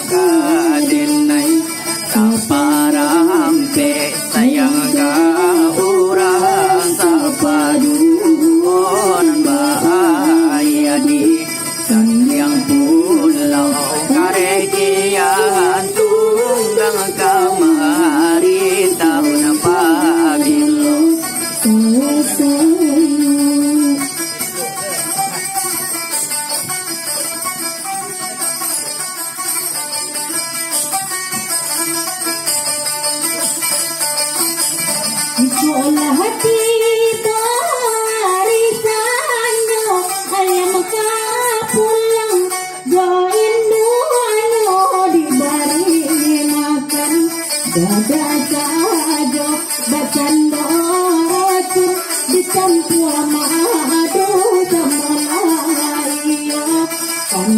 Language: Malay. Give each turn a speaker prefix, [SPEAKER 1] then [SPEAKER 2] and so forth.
[SPEAKER 1] kadenay kaparampe sayang ka urang sa paduon bahaya di sanyang pulau karekian tunggang kamari tahun pagilo
[SPEAKER 2] Ikolah hati dari sana ayam pulang doain doa diberi makan dada saja bacan dorotun dicampur madu sama iya kan